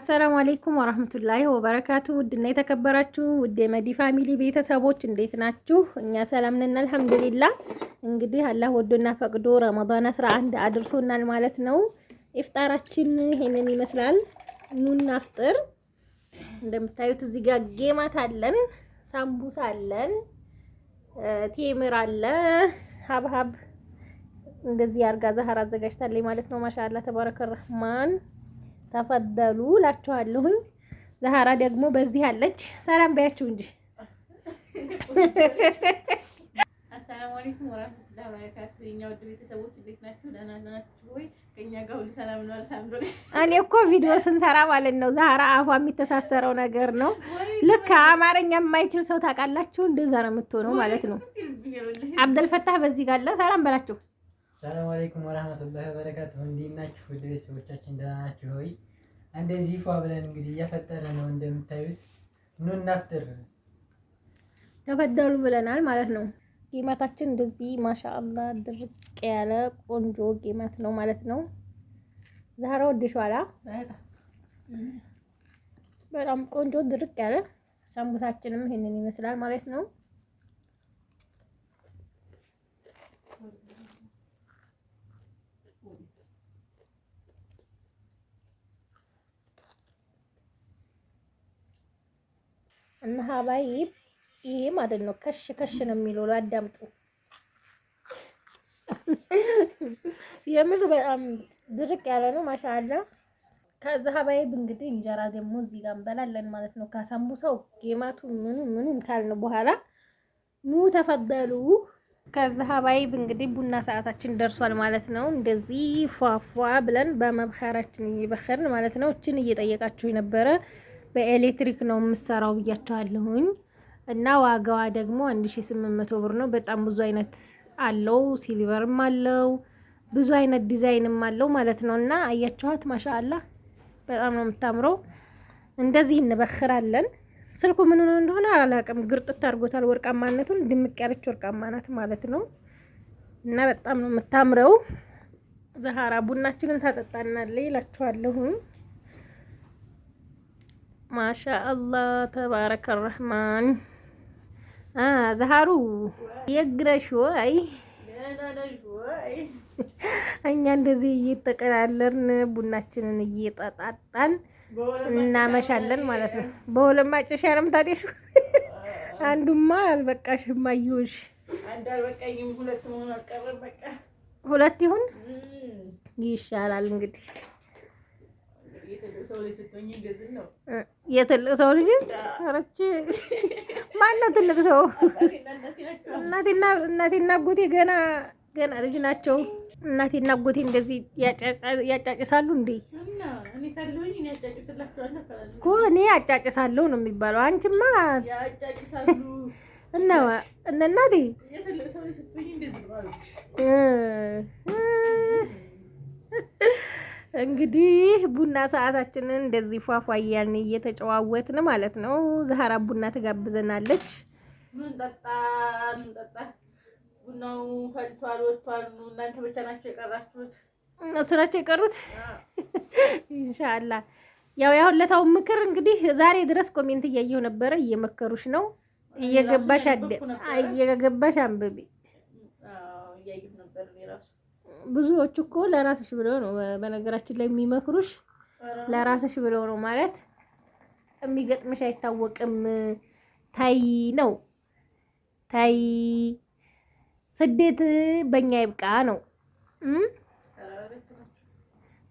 አሰላሙ አሌይኩም ወራህመቱላሂ ወበረካቱ። ውድና የተከበራችሁ ውድ የመዲ ፋሚሊ ቤተሰቦች እንዴት ናችሁ? እኛ ሰላም ነን አልሐምዱሊላህ። እንግዲህ አላህ ወዶና ፈቅዶ ረመዳን 11 አድርሶናል ማለት ነው። ኢፍጣራችን ይሄንን ይመስላል። ኑና አፍጥር። እንደምታዩት እዚህ ጋር ጌማት አለን፣ ሳምቡሳ አለን፣ ቴምር አለ፣ ሀብሀብ እንደዚህ አርጋ ዛህራ አዘጋጅታለች ማለት ነው። ማሻአላህ ተባረከ ረህማን ተፈደሉ ላችኋለሁኝ። ዛህራ ደግሞ በዚህ አለች። ሰላም በያችሁ እንጂ። አሰላሙ አለይኩም ወራህመቱላሂ ወበረካቱ። የኛ ውድ ቤተሰቦች እንዴት ናችሁ? ደህና ናችሁ ወይ? ከኛ ጋር ሁሉ ሰላም ነው አልሐምዱሊላህ። እኔ እኮ ቪዲዮ ስንሰራ ማለት ነው ዛህራ አፏ የሚተሳሰረው ነገር ነው። ልክ አማርኛ የማይችል ሰው ታውቃላችሁ፣ እንደዛ ነው የምትሆነው ማለት ነው። አብደልፈታህ በዚህ ጋር አለ። ሰላም በላችሁ። ሰላም አለይኩም ወራህመቱላሂ ወበረካቱ። እንዴት ናችሁ ውድ ቤተሰቦቻችን? ደህና ናችሁ ወይ? እንደዚህ ፏ ብለን እንግዲህ እያፈጠረ ነው እንደምታዩት። ኑ እናፍጥር ተፈደሉ ብለናል ማለት ነው። ጌማታችን እንደዚህ ማሻአላህ ድርቅ ያለ ቆንጆ ጌማት ነው ማለት ነው። ዛህራ ወደሽዋላ? በጣም ቆንጆ ድርቅ ያለ ሳምቡሳችንም ይሄንን ይመስላል ማለት ነው። እና ሀባይብ ይሄ ማለት ነው ከሽ ከሽ ነው የሚለው አዳምጡ። የምር በጣም ድርቅ ያለ ነው ማሻአላ። ከዛ ሀባይብ እንግዲህ እንጀራ ደግሞ እዚህ ጋር እንበላለን ማለት ነው። ከሳምቡሳው ጌማቱ ምኑን ካልን በኋላ ኑ ተፈደሉ። ከዛ ሀባይብ እንግዲህ ቡና ሰዓታችን ደርሷል ማለት ነው። እንደዚህ ፏፏ ብለን በመብኸራችን እየበኸርን ማለት ነው። እችን እየጠየቃችሁ የነበረ በኤሌክትሪክ ነው የምሰራው ብያቸዋለሁኝ። እና ዋጋዋ ደግሞ 1800 ብር ነው። በጣም ብዙ አይነት አለው፣ ሲልቨርም አለው፣ ብዙ አይነት ዲዛይንም አለው ማለት ነው። እና አያችኋት ማሻአላ በጣም ነው የምታምረው። እንደዚህ እንበኽራለን። ስልኩ ምን ሆኖ እንደሆነ አላውቅም፣ ግርጥት አድርጎታል። ወርቃማነቱን ድምቅ ያለች ወርቃማ ናት ማለት ነው። እና በጣም ነው የምታምረው። ዛህራ ቡናችንን ታጠጣናለች ይላችኋለሁኝ። ማሻአላህ ተባረከ ረህማን። ዛህሩ የግረሽ ወይ እኛ እንደዚህ እየተቀላለርን ቡናችንን እየጠጣጣን እናመሻለን ማለት ነው። በሁለት ማጨሻ ነው የምታጤሽው? አንዱማ አልበቃሽም አየሁሽ። ሁለት ይሁን ይሻላል እንግዲህ። የትልቅ ሰው ልጅ አረች ማን ነው ትልቅ ሰው? እናቴና አጎቴ ገና ልጅ ናቸው። እናቴና አጎቴ እንደዚህ ያጫጭሳሉ እንዴ? እኮ እኔ ያጫጭሳለሁ ነው የሚባለው። አንቺማ እና እናቴ እንግዲህ ቡና ሰዓታችንን እንደዚህ ፏፏ እያልን እየተጨዋወትን ማለት ነው። ዛህራ ቡና ትጋብዘናለች። ምን ጠጣ ቡናው ፈልቷል ወጥቷል። እናንተ ብቻ ናችሁ የቀራችሁት? እነሱ ናቸው የቀሩት። ኢንሻአላህ ያው ያሁለታው ምክር እንግዲህ ዛሬ ድረስ ኮሜንት እያየሁ ነበረ። እየመከሩሽ ነው። እየገባሽ አንብቢ። እያየሁ ነበር እራሱ። ብዙዎቹ እኮ ለራስሽ ብለው ነው በነገራችን ላይ የሚመክሩሽ። ለራስሽ ብለው ነው ማለት የሚገጥምሽ አይታወቅም። ታይ ነው ታይ ስደት በእኛ ይብቃ ነው።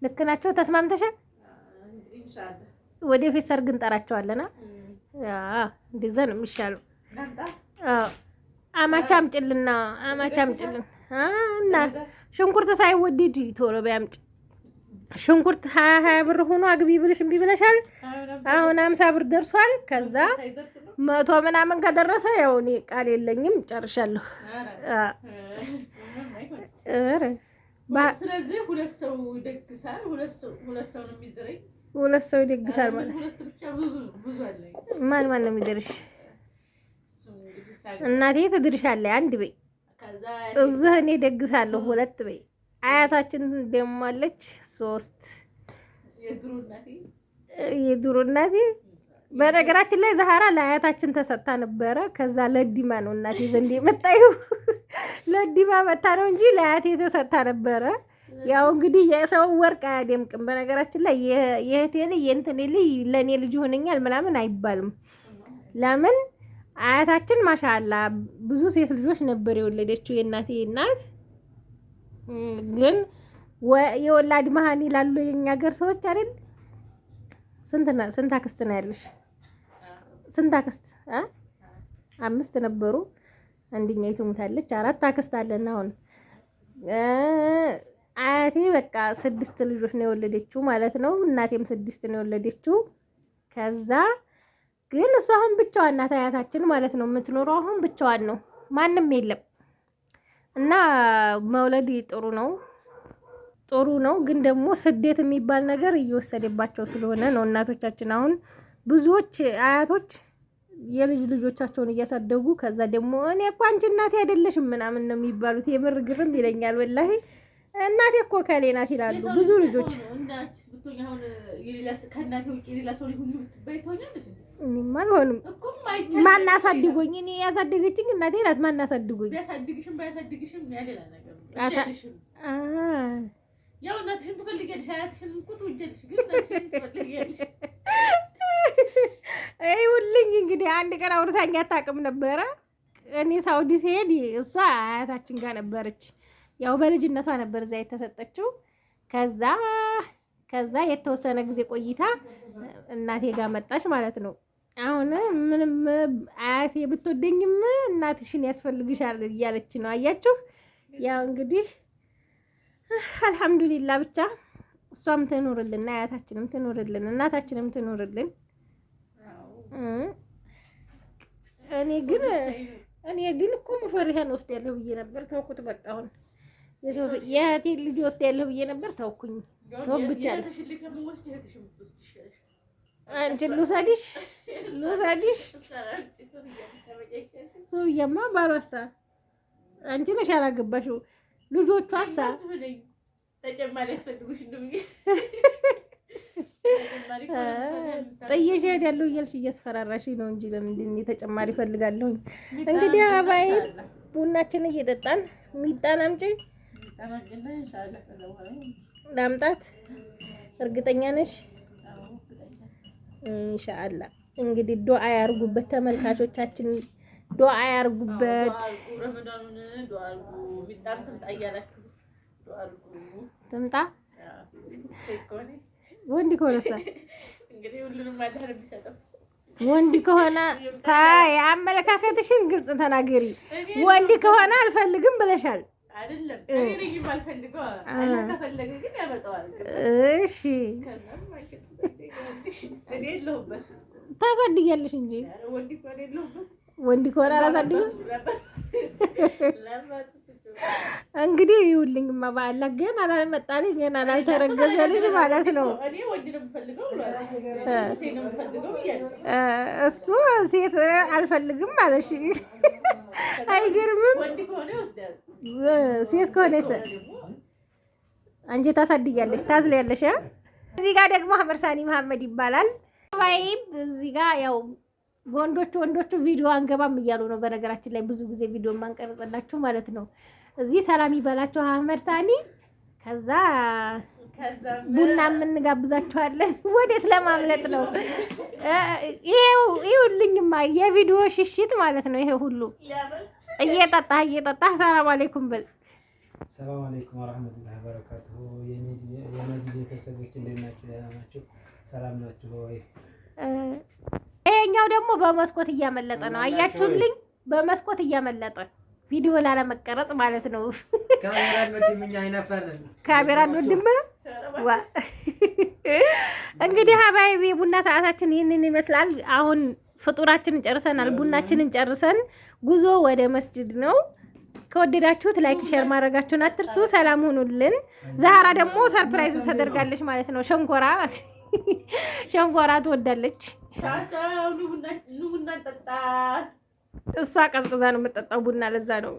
ልክ ናቸው። ተስማምተሻል? ወደፊት ሰርግ እንጠራቸዋለና እንደዛ ነው የሚሻለው። አማች አምጪልን እና ሽንኩርት ሳይወደድ ቶሎ ቢያምጪ። ሽንኩርት 20 ብር ሆኖ አግቢ ብለሽ እምቢ ብለሻል። አሁን 50 ብር ደርሷል። ከዛ 100 ምናምን ከደረሰ ያው እኔ ቃል የለኝም ጨርሻለሁ። ስለዚህ ሁለት ሰው ይደግሳል። ሁለት ሰው ነው የሚድረኝ። ሁለት ሰው ይደግሳል ማለት ማን ነው የሚደርሽ? እናቴ ትድርሻለች። አንድ በይ እዚህ እኔ ደግሳለሁ። ሁለት በይ አያታችን ደግሞ አለች 3 የድሮ እናቴ በነገራችን ላይ ዛህራ ለአያታችን ተሰጥታ ነበረ። ከዛ ለዲማ ነው እናቴ ዘንድ የመጣየው ለዲማ መታ ነው እንጂ ለአያቴ ተሰጥታ ነበረ። ያው እንግዲህ የሰው ወርቅ አያደምቅም። በነገራችን ላይ የእህቴ ልጅ የእንትን ልጅ ለእኔ ልጅ ይሆነኛል ምናምን አይባልም። ለምን አያታችን ማሻአላ ብዙ ሴት ልጆች ነበር የወለደችው የእናቴ እናት። ግን የወላድ መሀን ይላሉ የኛ ሀገር ሰዎች አይደል? ስንት አክስት ነው ያለሽ? ስንት አክስት? 5 ነበሩ። አንደኛይቱ ሞታለች። 4 አክስት አለን አሁን። አያቴ በቃ 6 ልጆች ነው የወለደችው ማለት ነው። እናቴም 6 ነው የወለደችው። ከዛ ግን እሷ አሁን ብቻዋን ናት አያታችን ማለት ነው። የምትኖረው አሁን ብቻዋን ነው፣ ማንም የለም። እና መውለድ ጥሩ ነው። ግን ደግሞ ስደት የሚባል ነገር እየወሰደባቸው ስለሆነ ነው እናቶቻችን። አሁን ብዙዎች አያቶች የልጅ ልጆቻቸውን እያሳደጉ ከዛ ደግሞ እኔ እኮ አንቺ እናቴ አይደለሽም ምናምን ነው የሚባሉት። የምር ግርም ይለኛል ወላሂ። እናቴ እኮ ከሌ ናት ይላሉ ብዙ ልጆች። እኔማ አልሆንም። ማን አሳድጎኝ? እኔ ያሳደገችኝ እናቴ ናት። ማን አሳድጎኝ? ያው እናትሽን ትፈልጊያለሽ፣ አያትሽን እኮ ትወጃለሽ፣ ግን እናትሽን ትፈልጊያለሽ። ይኸውልኝ እንግዲህ አንድ ቀን አውርታኝ አታውቅም ነበረ። እኔ ሳውዲ ሲሄድ እሷ አያታችን ጋር ነበረች። ያው በልጅነቷ ነበር እዛ የተሰጠችው። ከዛ የተወሰነ ጊዜ ቆይታ እናቴ ጋር መጣች ማለት ነው። አሁን ምንም አያቴ ብትወደኝም እናትሽን ያስፈልግሻል እያለች ነው። አያችሁ ያው እንግዲህ አልሐምዱሊላህ ብቻ እሷም ትኖርልን፣ አያታችንም ትኖርልን፣ እናታችንም ትኖርልን። እኔ ግን እኮ ሙፈሪሃን ወስዳለሁ ብዬ ነበር ተውኩት። በቃ አሁን የእህቴ ልጅ ወስዳለሁ ብዬ ነበር ተውኩኝ። ተውብቻለሁ። አንቺን ልውሰድሽ ሱብያማ ባሏሳ አንቺ ነሽ ያላገባሽው። ልጆቹ አሳ ተጨማሪ ያስፈልጉሽ እንደምን ጥዬሽ እሄዳለሁ እያልሽ እያስፈራራሽ ነው እንጂ ለምንድን ነው ተጨማሪ እፈልጋለሁ? እንግዲህ አባይ ቡናችን እየጠጣን ሚጣን አምጪ ላምጣት። እርግጠኛ ነሽ? ኢንሻአላህ እንግዲህ ዱአ ያርጉበት ተመልካቾቻችን፣ ዱአ ያርጉበት። ትምጣ ወንድ ከሆነሳ እንግዲህ ሁሉንም ማዳር ቢሰጠው ወንድ ከሆነ ታይ አመለካከትሽን ግልጽ ተናገሪ። ወንድ ከሆነ አልፈልግም ብለሻል አይደለም? እኔ ልጅ ማልፈልገው አላ ከፈለገ ግን ያመጣዋል። እሺ እኔ የለሁበት ታሳድጊያለሽ እንጂ ወንድ ከሆነ አላሳድግም። እንግዲህ ይኸውልኝማ በአላ ገና አላልመጣልኝ ገና አላልተረገዘ ልጅ ማለት ነው። እሱ ሴት አልፈልግም አለሽ። አይገርምም? ሴት ከሆነ አንቺ ታሳድጊያለሽ፣ ታዝሊያለሽ። እዚህ ጋር ደግሞ አህመድ ሳኒ መሐመድ ይባላል። ባይብ እዚህ ጋር ያው ወንዶቹ ቪዲዮ አንገባም እያሉ ነው። በነገራችን ላይ ብዙ ጊዜ ቪዲዮ ማንቀርጽላችሁ ማለት ነው። እዚህ ሰላም ይበላችሁ አህመድ ሳኒ። ከዛ ቡና እንጋብዛችኋለን። ወዴት ለማምለጥ ነው? ይኸውልኝማ የቪዲዮ ሽሽት ማለት ነው። ይሄ ሁሉ እየጠጣህ ሰላም አለይኩም በል። ሰላም አለይኩም ወራህመቱላሂ ወበረካቱሁ። የነጂ ቤተሰቦች እንዴት ናችሁ? ደህና ናችሁ? ሰላም ናችሁ ወይ? ይሄኛው ደግሞ በመስኮት እያመለጠ ነው። አያችሁልኝ? በመስኮት እያመለጠ ቪዲዮ ላለመቀረጽ ማለት ነው። ካሜራ እንወድም። እንግዲህ ሀባይቢ ቡና ሰዓታችን ይህንን ይመስላል። አሁን ፍጡራችንን ጨርሰናል። ቡናችንን ጨርሰን ጉዞ ወደ መስጂድ ነው። ከወደዳችሁት ላይክ ሼር ማድረጋችሁን አትርሱ። ሰላም ሁኑልን። ዛህራ ደግሞ ሰርፕራይዝ ተደርጋለች ማለት ነው። ሸንኮራ ትወዳለች። እሷ ቀዝቅዛ ነው የምጠጣው ቡና፣ ለዛ ነው።